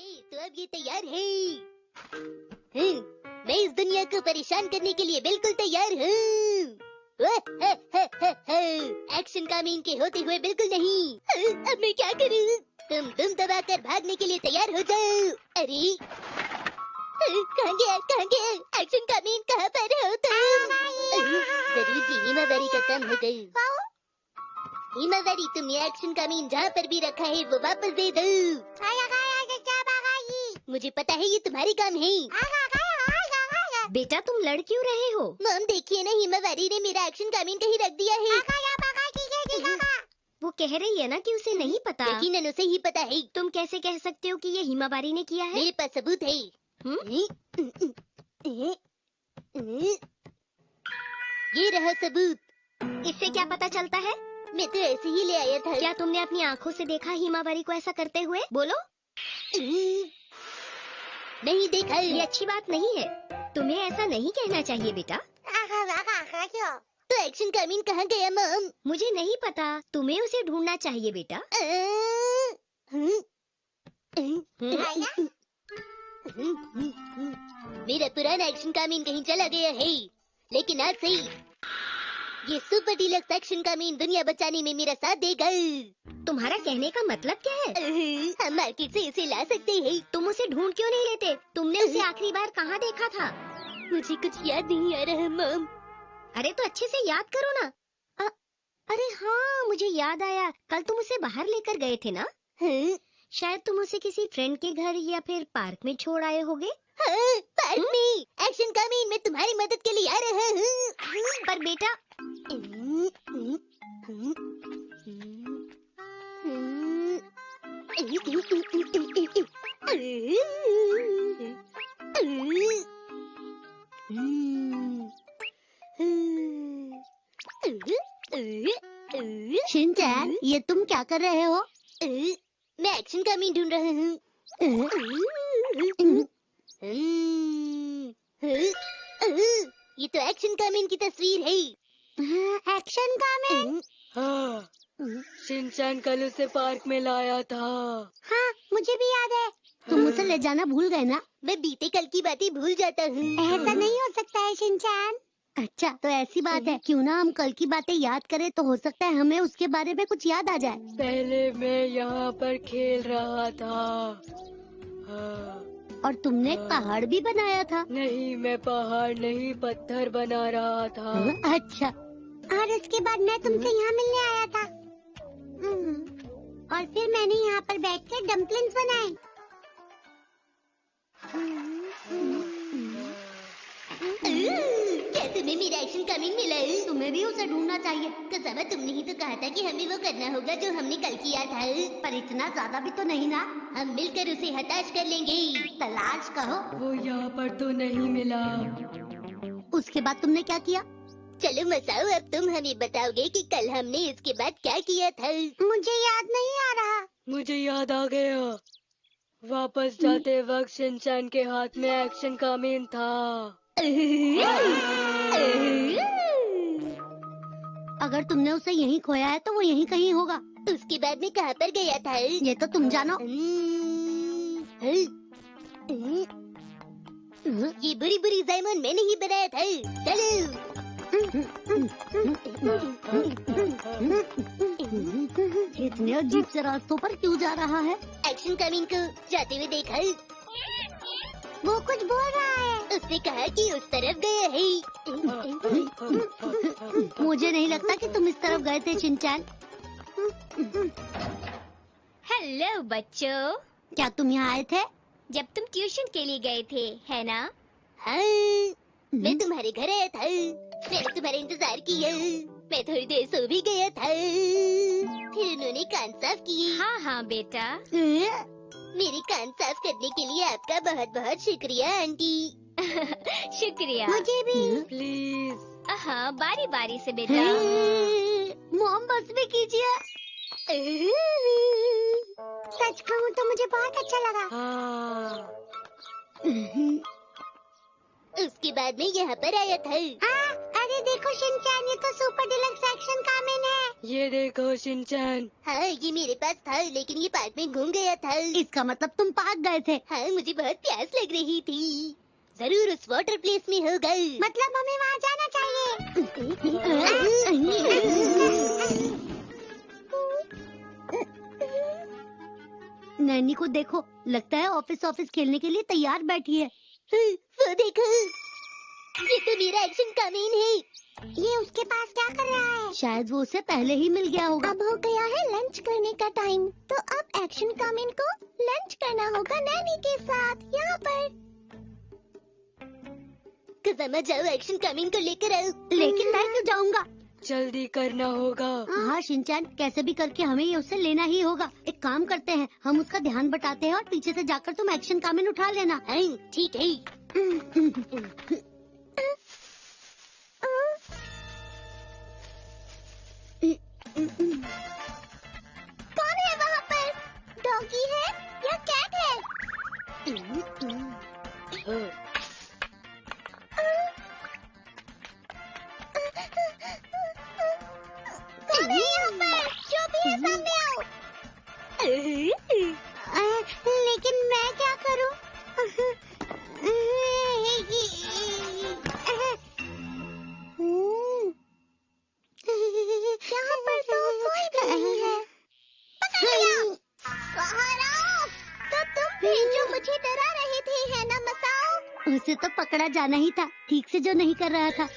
तो अब ये तैयार है। मैं इस दुनिया को परेशान करने के लिए बिल्कुल तैयार हूँ। एक्शन का मीन के होते हुए बिल्कुल नहीं। अब मैं क्या करूँ? तुम दुम दबाकर भागने के लिए तैयार हो जाओ। अरे कहाँ गया? एक्शन का मीन कहाँ पर हो तुम? जरूर जी हिमावरी का काम हो गई। हिमावरी, तुमने एक्शन का मीन जहाँ पर भी रखा है वो वापस दे दो। मुझे पता है ये तुम्हारी काम है। बेटा तुम लड़ क्यों रहे हो? मॉम देखिए ना, हिमावरी ने मेरा एक्शन का मीन कहीं रख दिया है। वो कह रही है ना कि उसे नहीं पता। यकीनन उसे ही पता है। तुम कैसे कह सकते हो कि ये हिमावरी ने किया है? मेरे पास सबूत है। ये रहा सबूत। इससे क्या पता चलता है? मैं तो ऐसे ही ले आया था। क्या तुमने अपनी आँखों से देखा हिमावरी को ऐसा करते हुए? बोलो। नहीं देखा। ये अच्छी बात नहीं है, तुम्हें ऐसा नहीं कहना चाहिए बेटा। तो एक्शन का मीन कहाँ गया मॉम? मुझे नहीं पता, तुम्हें उसे ढूंढना चाहिए बेटा। मेरा पुराना एक्शन का मीन कहीं चला गया है, लेकिन आज से ये सुपर डीलक्स एक्शन का मीन दुनिया बचाने में मेरा साथ देगा। तुम्हारा कहने का मतलब क्या है? हम मार्केट से इसे ला सकते हैं। तुम उसे ढूंढ क्यों नहीं लेते? तुमने उसे आखिरी बार कहाँ देखा था? मुझे कुछ याद नहीं आ रहा मॉम। अरे तो अच्छे से याद करो ना। अरे हाँ, मुझे याद आया, कल तुम उसे बाहर लेकर गए थे ना? शायद तुम उसे किसी फ्रेंड के घर या फिर पार्क में छोड़ आए होगे। हाँ, पार्क में। एक्शन का मीन मैं तुम्हारी मदद के लिए आ रहा हूँ। पर बेटा शिनचैन, ये तुम क्या कर रहे हो? मैं एक्शन का मीन ढूंढ रहा हूँ। ये तो एक्शन का मीन की तस्वीर है। एक्शन का मीन? हाँ, शिनचैन कल उसे पार्क में लाया था। हाँ, मुझे भी याद है। तुम उसे ले जाना भूल गए ना? मैं बीते कल की बातें भूल जाता हूँ। ऐसा नहीं हो सकता है शिनचैन। अच्छा, तो ऐसी बात है। क्यों ना हम कल की बातें याद करें, तो हो सकता है हमें उसके बारे में कुछ याद आ जाए। पहले मैं यहाँ पर खेल रहा था। हाँ, और तुमने एक पहाड़ भी बनाया था। नहीं, मैं पहाड़ नहीं पत्थर बना रहा था। अच्छा। और उसके बाद मैं तुमसे यहाँ मिलने आया था। और फिर मैंने यहाँ पर बैठकर डम्पलिंग्स बनाए। क्या तुम्हें मेरा एक्शन का मीन मिला है? तुम्हें भी उसे ढूंढना चाहिए। कसम, तुमने ही तो कहा था कि हमें वो करना होगा जो हमने कल किया था। पर इतना ज्यादा भी तो नहीं ना। हम मिलकर उसे हताश कर लेंगे। तलाश कहो। वो यहाँ पर तो नहीं मिला। उसके बाद तुमने क्या किया? चलो मसाओ, अब तुम हमें बताओगे कि कल हमने इसके बाद क्या किया था। मुझे याद नहीं आ रहा। मुझे याद आ गया। वापस जाते वक्त शिनचैन के हाथ में एक्शन का मीन था। अगर तुमने उसे यहीं खोया है तो वो यहीं कहीं होगा। उसके बाद में कहाँ पर गया था? ये तो तुम जानो। ये बुरी बुरी जायमन मैंने ही बनाया था। चलो। इतने अजीब से रास्तों पर क्यों जा रहा है? एक्शन कमिंग को जाते हुए देखा। वो कुछ बोल रहा है। उसने कहा कि उस तरफ गया है। मुझे नहीं लगता कि तुम इस तरफ गए थे शिनचैन। हेलो बच्चों, क्या तुम यहाँ आए थे? जब तुम ट्यूशन के लिए गए थे, है ना? हाँ, मैं तुम्हारे घर आया था। मैंने तुम्हारा इंतजार किया। मैं थोड़ी देर सो भी गया था। फिर उन्होंने कान साफ किए। हाँ हाँ बेटा। मेरे कान साफ करने के लिए आपका बहुत बहुत शुक्रिया आंटी। शुक्रिया। मुझे भी। प्लीज। हाँ, बारी बारी से बेटा। मॉम बस भी कीजिए। सच कहूँ तो मुझे बहुत अच्छा लगा। हाँ। उसके बाद में यहाँ पर आया था। अरे देखो देखो शिनचैन, ये तो सुपर डिलक्स एक्शन कामेन है। ये देखो शिनचैन। हाँ, ये मेरे पास था लेकिन ये पार्क में घूम गया था। इसका मतलब तुम पार्क गए थे। हाँ, मुझे बहुत प्यास लग रही थी। जरूर उस वाटर प्लेस में होगा। मतलब हमें वहाँ जाना चाहिए। नैनी को देखो, लगता है ऑफिस खेलने के लिए तैयार बैठी है। वो देखो, ये तो मेरा एक्शन कामीन है। ये उसके पास क्या कर रहा है? शायद वो उसे पहले ही मिल गया होगा। अब हो गया है लंच करने का टाइम, तो अब एक्शन कामिन को लंच करना होगा नैनी के साथ यहाँ पर। कज़ामा जाओ, एक्शन कामीन को लेकर आओ। लेकिन मैं क्यों जाऊँगा? जल्दी करना होगा। हाँ शिनचैन, कैसे भी करके हमें ये उससे लेना ही होगा। एक काम करते हैं, हम उसका ध्यान बटाते हैं और पीछे से जाकर तुम एक्शन कामिन उठा लेना। ठीक है। कौन है वहाँ पर? डॉगी है या कैट है? कौन है यहाँ पर? जो भी है सामने आओ। लेकिन मैं क्या करूँ? यहाँ पर तो कोई भी नहीं है। पकड़ लिया। बाहर आओ। तो तुम थे जो मुझे डरा रहे थे, है ना मसाओ? उसे तो पकड़ा जाना ही था, ठीक से जो नहीं कर रहा था।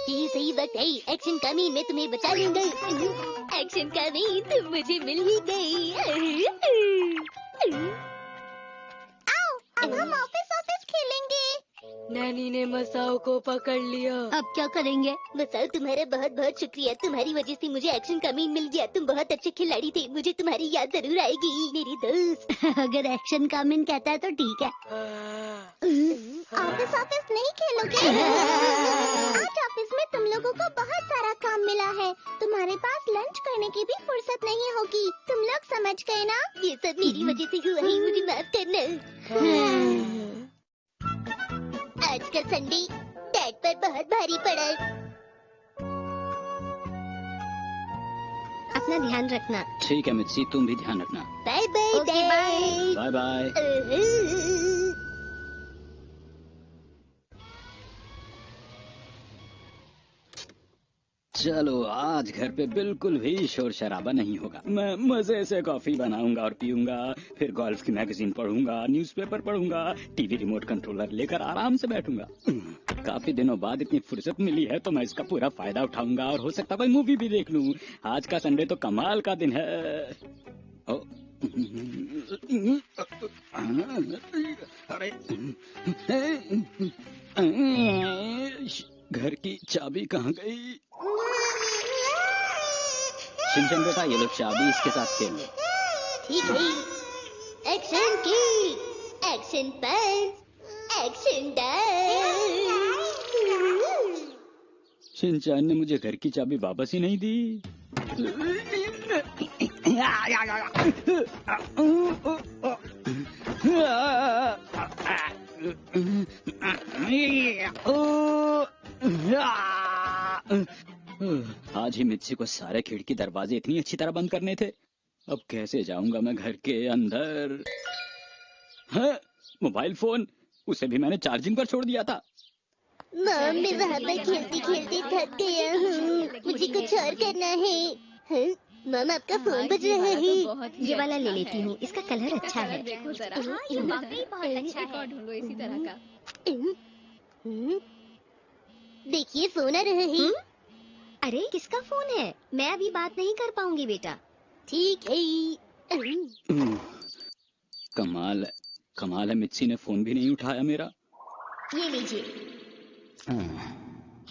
ये सही वक्त है। एक्शन कामीन, मैं तुम्हें बचा लूंगा। एक्शन कामीन, तुम मुझे मिल ही गई। आओ, अब हम ऑफिस खेलेंगे। नैनी ने मसाओ को पकड़ लिया। अब क्या करेंगे? मसाओ, तुम्हारा बहुत बहुत शुक्रिया। तुम्हारी वजह से मुझे एक्शन कामीन मिल गया। तुम बहुत अच्छे खिलाड़ी थे। मुझे तुम्हारी याद जरूर आएगी मेरी दोस्त। अगर एक्शन कामिन कहता है तो ठीक है। ऑफिस नहीं खेलोगे? आज ऑफिस में तुम लोगों को बहुत सारा काम मिला है। तुम्हारे पास लंच करने की भी फुर्सत नहीं होगी। तुम लोग समझ गए ना? ये सब मेरी वजह से हुआ है, मुझे माफ करना। आज का संडे डैड पर बहुत भारी पड़ा। अपना ध्यान रखना। ठीक है मित्सी, तुम भी ध्यान रखना। Bye bye okay, bye. Bye bye. चलो, आज घर पे बिल्कुल भी शोर शराबा नहीं होगा। मैं मजे से कॉफी बनाऊंगा और पीऊंगा, फिर गोल्फ की मैगजीन पढ़ूंगा, न्यूज़पेपर पढ़ूंगा, टीवी रिमोट कंट्रोलर लेकर आराम से बैठूंगा। काफी दिनों बाद इतनी फुर्सत मिली है तो मैं इसका पूरा फायदा उठाऊंगा और हो सकता कोई मूवी भी देख लूं। आज का संडे तो कमाल का दिन है। ओ, अरे, घर की चाबी कहाँ गई? शिनचैन बेटा, ये लो चाबी, इसके साथ खेल लो। ठीक है। एक्शन की, एक्शन पंच, एक्शन डांस। शिनचैन ने मुझे घर की चाबी वापस ही नहीं दी। आज ही मित्सी को सारे खिड़की दरवाजे इतनी अच्छी तरह बंद करने थे। अब कैसे जाऊंगा मैं घर के अंदर? है मोबाइल फोन, उसे भी मैंने चार्जिंग पर छोड़ दिया था। मॉम, मैं वहाँ पर खेलते खेलते थक गया हूँ। मुझे कुछ और करना है। हाँ? मॉम, आपका फोन बज रहा है। ये वाला ले लेती हूँ, इसका कलर अच्छा है। देखो जरा। हाँ, ये वाकई बहुत अच्छा है। ढूंढो इसी तरह का। देखिए, फोन आ रहा है। अरे किसका फोन है? मैं अभी बात नहीं कर पाऊंगी बेटा। ठीक है। कमाल है, मित्सी ने फोन भी नहीं उठाया मेरा। ये लीजिए।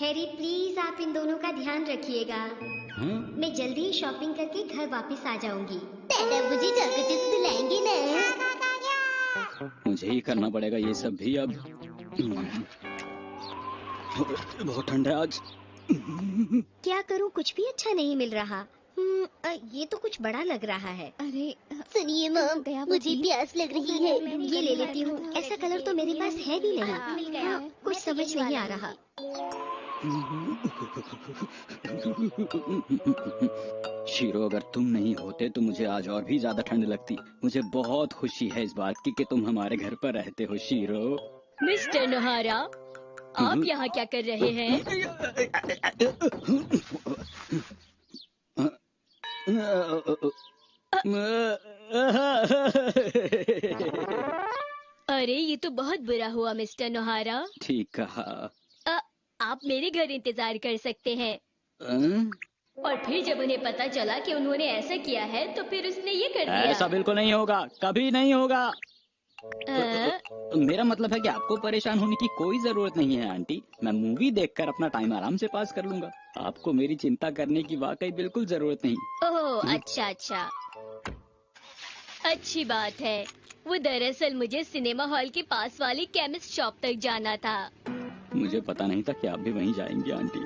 हैरी प्लीज आप इन दोनों का ध्यान रखिएगा। मैं जल्दी ही शॉपिंग करके घर वापस आ जाऊंगी। दादा मुझे चॉको चिप्स दिलाएंगे ना? मुझे ही करना पड़ेगा ये सब भी अब। बहुत ठंड है आज। क्या करूं, कुछ भी अच्छा नहीं मिल रहा। ये तो कुछ बड़ा लग रहा है। अरे सुनिए मॉम, मुझे प्यास लग रही है। ये ले लेती हूँ। ऐसा कलर तो मेरे पास है भी नहीं। कुछ समझ नहीं आ रहा। शीरो, अगर तुम नहीं होते तो मुझे आज और भी ज्यादा ठंड लगती। मुझे बहुत खुशी है इस बात की कि तुम हमारे घर पर रहते हो शीरो। मिस्टर नोहारा, आप यहाँ क्या कर रहे हैं? अरे ये तो बहुत बुरा हुआ मिस्टर नोहारा। ठीक कहा। आप मेरे घर इंतजार कर सकते हैं। और फिर जब उन्हें पता चला कि उन्होंने ऐसा किया है तो फिर उसने ये कर दिया। ऐसा बिल्कुल नहीं होगा, कभी नहीं होगा। मेरा मतलब है कि आपको परेशान होने की कोई जरूरत नहीं है आंटी। मैं मूवी देखकर अपना टाइम आराम से पास कर लूंगा। आपको मेरी चिंता करने की वाकई बिल्कुल जरूरत नहीं। ओह अच्छा अच्छा, अच्छी बात है। वो दरअसल मुझे सिनेमा हॉल के पास वाली केमिस्ट शॉप तक जाना था। मुझे पता नहीं था कि आप भी वहीं जाएंगी आंटी।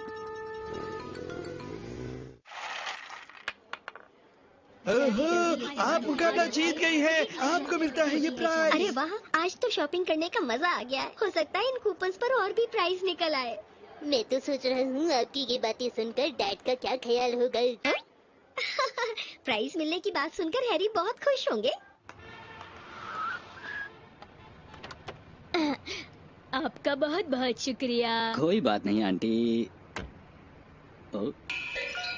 आप मुकाबला जीत गई है, आपको मिलता है ये प्राइज। अरे वाह, आज तो शॉपिंग करने का मजा आ गया है। हो सकता है इन कूपन्स पर और भी प्राइस निकल आए। मैं तो सोच रहा हूँ आपकी ये बातें सुनकर डैड का क्या ख्याल होगा। प्राइस मिलने की बात सुनकर हैरी बहुत खुश होंगे। आपका बहुत बहुत शुक्रिया। कोई बात नहीं आंटी।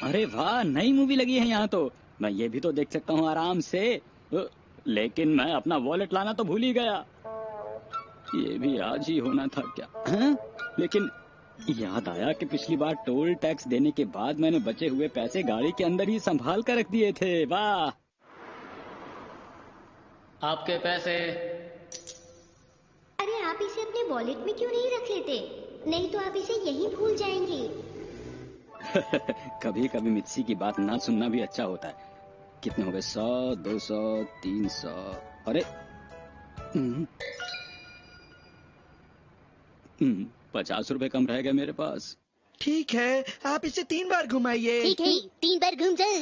अरे वाह, नई मूवी लगी है यहाँ तो। मैं ये भी तो देख सकता हूँ आराम से। लेकिन मैं अपना वॉलेट लाना तो भूल ही गया। ये भी आज ही होना था क्या? लेकिन याद आया कि पिछली बार टोल टैक्स देने के बाद मैंने बचे हुए पैसे गाड़ी के अंदर ही संभाल कर रख दिए थे। वाह, आपके पैसे। अरे आप इसे अपने वॉलेट में क्यों नहीं रख लेते? नहीं तो आप इसे यहीं भूल जाएंगे। कभी कभी मित्सी की बात ना सुनना भी अच्छा होता है। कितने हो गए? 100, 200, 300। अरे 50 रुपए कम रह गए मेरे पास। ठीक है, आप इसे 3 बार घुमाइए। ठीक है, 3 बार घूम जाओ।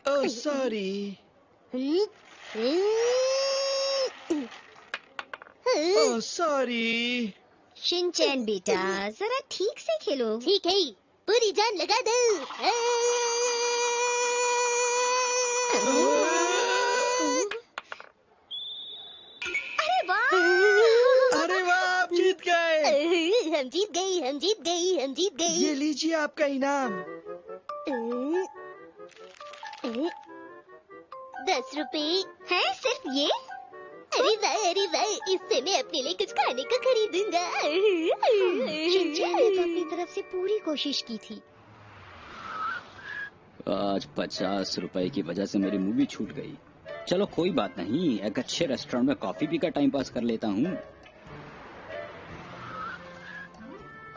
Oh sorry. Oh sorry. Shinchan बेटा, जरा ठीक से खेलो। ठीक है, पूरी जान लगा दो। अरे वाह! अरे वाह, आप जीत गए। हम जीत गए, हम जीत गए, हम जीत गए। ये लीजिए आपका इनाम। 10 रुपए है सिर्फ ये? अरे वाह, इससे मैं अपने लिए कुछ खाने को खरीदूंगा। शिनचैन ने तो अपनी तरफ से पूरी कोशिश की थी। आज 50 रुपए की वजह से मेरी मूवी छूट गई। चलो कोई बात नहीं, एक अच्छे रेस्टोरेंट में कॉफी पीकर टाइम पास कर लेता हूँ।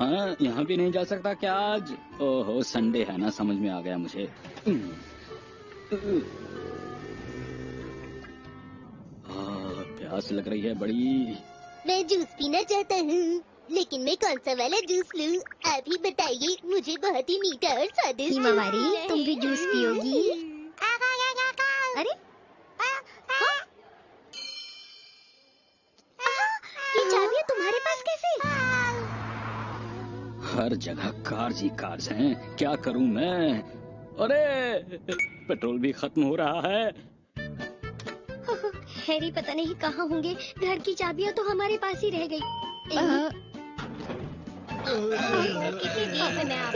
हाँ, यहाँ भी नहीं जा सकता क्या आज? ओहो, संडे है ना, समझ में आ गया मुझे। प्यास लग रही है बड़ी। मैं जूस पीना चाहता हूँ, लेकिन मैं कौन सा वाला जूस लूँ? आप ही बताइए, मुझे बहुत ही मीठा और स्वादिष्ट। हिमावारी, तुम भी जूस पियोगी? अरे ये चाबियां तुम्हारे पास कैसे? हर जगह कार्स ही कार्स हैं, क्या करूं मैं? अरे पेट्रोल भी खत्म हो रहा है। हैरी पता नहीं कहाँ होंगे। घर की चाबियां तो हमारे पास ही रह गई।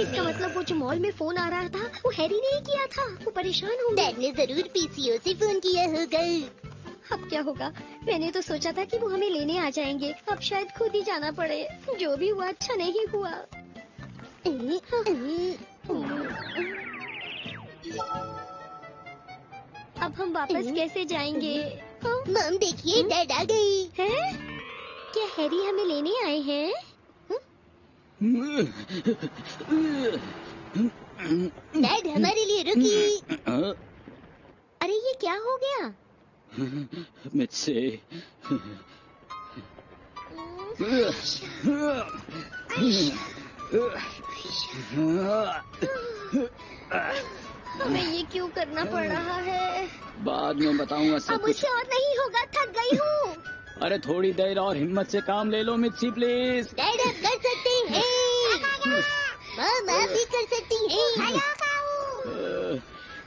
इसका मतलब वो जो मॉल में फोन आ रहा था वो हैरी ने ही किया था। वो परेशान होंगे। डैड ने जरूर पीसीओ से फोन किया होगा। अब क्या होगा? मैंने तो सोचा था कि वो हमें लेने आ जाएंगे। अब शायद खुद ही जाना पड़े। जो भी हुआ अच्छा नहीं हुआ। अब हम वापस कैसे जाएंगे? मम देखिए, डैड आ गई। हैं? क्या हैरी हमें लेने आए हैं? डैड हमारे लिए रुकी। अरे ये क्या हो गया? मुझसे हमें ये क्यों करना पड़ रहा है? बाद में बताऊंगा सब अब कुछ। मुझसे और नहीं होगा, थक गई हूँ। अरे थोड़ी देर और हिम्मत से काम ले लो मिर्ची प्लीज। डैड आप कर सकते हैं। मॉम आप भी कर सकती हैं।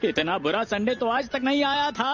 इतना बुरा संडे तो आज तक नहीं आया था।